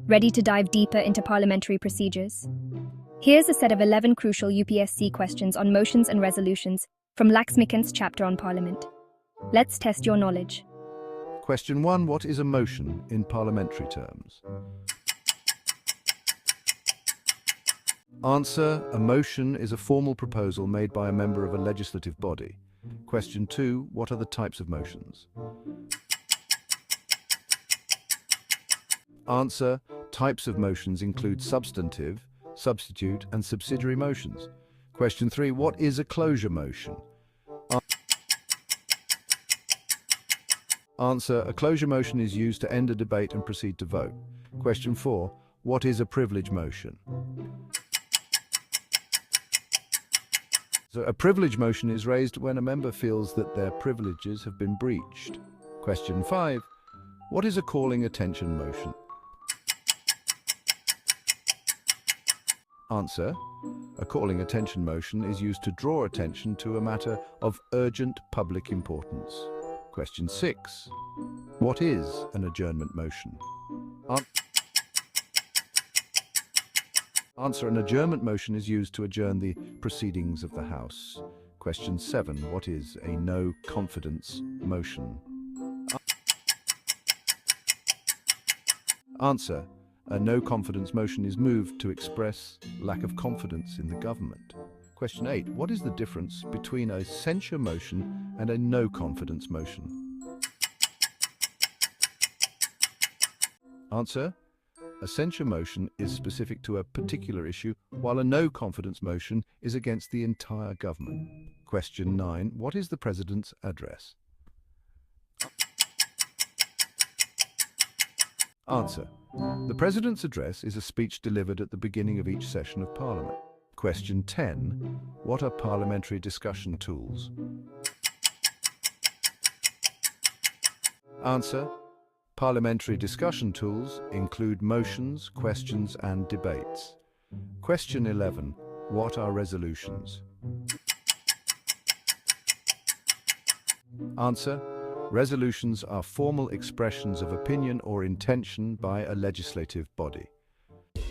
Ready to dive deeper into parliamentary procedures? Here's a set of 11 crucial UPSC questions on motions and resolutions from Laxmikant's chapter on Parliament. Let's test your knowledge. Question 1. What is a motion in parliamentary terms? Answer. A motion is a formal proposal made by a member of a legislative body. Question 2. What are the types of motions? Answer. Types of motions include substantive, substitute, and subsidiary motions. Question 3. What is a closure motion? Answer. A closure motion is used to end a debate and proceed to vote. Question 4. What is a privilege motion? So a privilege motion is raised when a member feels that their privileges have been breached. Question 5. What is a calling attention motion? Answer. A calling attention motion is used to draw attention to a matter of urgent public importance. Question 6. What is an adjournment motion? Answer. An adjournment motion is used to adjourn the proceedings of the House. Question 7. What is a no confidence motion? Answer. A no confidence motion is moved to express lack of confidence in the government. Question 8. What is the difference between a censure motion and a no confidence motion? Answer. A censure motion is specific to a particular issue, while a no confidence motion is against the entire government. Question 9. What is the President's address? Answer. The President's address is a speech delivered at the beginning of each session of Parliament. Question 10. What are parliamentary discussion tools? Answer. Parliamentary discussion tools include motions, questions, and debates. Question 11. What are resolutions? Answer. Resolutions are formal expressions of opinion or intention by a legislative body.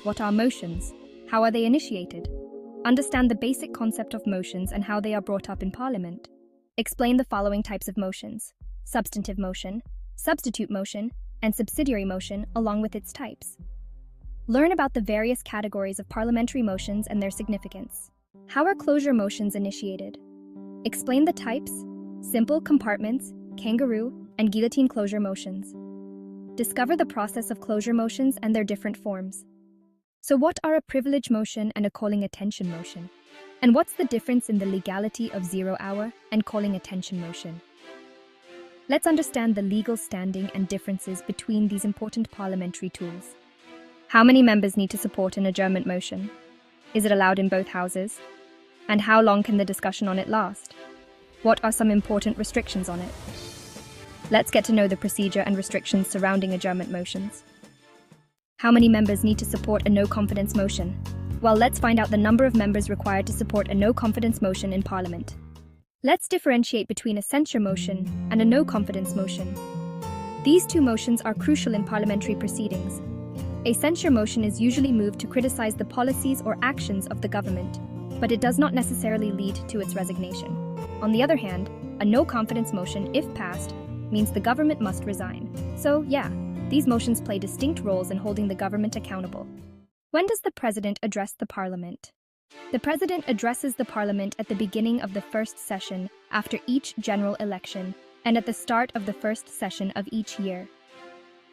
What are motions? How are they initiated? Understand the basic concept of motions and how they are brought up in Parliament. Explain the following types of motions: substantive motion, substitute motion, and subsidiary motion, along with its types. Learn about the various categories of parliamentary motions and their significance. How are closure motions initiated? Explain the types: simple, compartments, kangaroo, and guillotine closure motions. Discover the process of closure motions and their different forms. So what are a privilege motion and a calling attention motion? And what's the difference in the legality of 0 hour and calling attention motion? Let's understand the legal standing and differences between these important parliamentary tools. How many members need to support an adjournment motion? Is it allowed in both houses? And how long can the discussion on it last? What are some important restrictions on it? Let's get to know the procedure and restrictions surrounding adjournment motions. How many members need to support a no-confidence motion? Well, let's find out the number of members required to support a no-confidence motion in Parliament. Let's differentiate between a censure motion and a no-confidence motion. These two motions are crucial in parliamentary proceedings. A censure motion is usually moved to criticize the policies or actions of the government, but it does not necessarily lead to its resignation. On the other hand, a no-confidence motion, if passed, means the government must resign. So, yeah, these motions play distinct roles in holding the government accountable. When does the President address the Parliament? The President addresses the Parliament at the beginning of the first session after each general election and at the start of the first session of each year.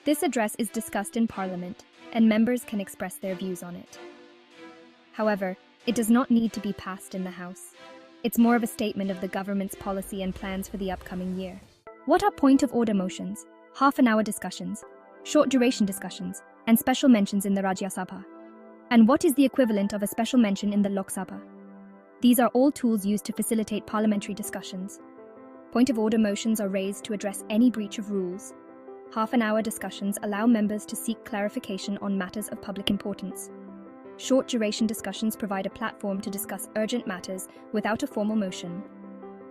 This address is discussed in Parliament, and members can express their views on it. However, it does not need to be passed in the House. It's more of a statement of the government's policy and plans for the upcoming year. What are point of order motions, half-an-hour discussions, short duration discussions, and special mentions in the Rajya Sabha? And what is the equivalent of a special mention in the Lok Sabha? These are all tools used to facilitate parliamentary discussions. Point of order motions are raised to address any breach of rules. Half-an-hour discussions allow members to seek clarification on matters of public importance. Short duration discussions provide a platform to discuss urgent matters without a formal motion.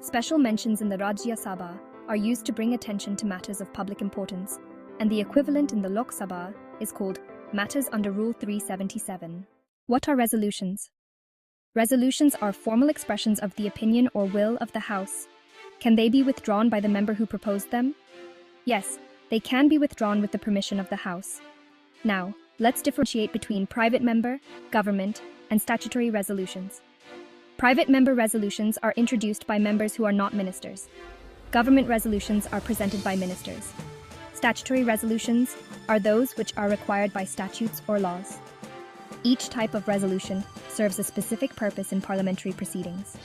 Special mentions in the Rajya Sabha are used to bring attention to matters of public importance, and the equivalent in the Lok Sabha is called Matters under Rule 377. What are resolutions? Resolutions are formal expressions of the opinion or will of the House. Can they be withdrawn by the member who proposed them? Yes, they can be withdrawn with the permission of the House. Now, let's differentiate between private member, government, and statutory resolutions. Private member resolutions are introduced by members who are not ministers. Government resolutions are presented by ministers. Statutory resolutions are those which are required by statutes or laws. Each type of resolution serves a specific purpose in parliamentary proceedings.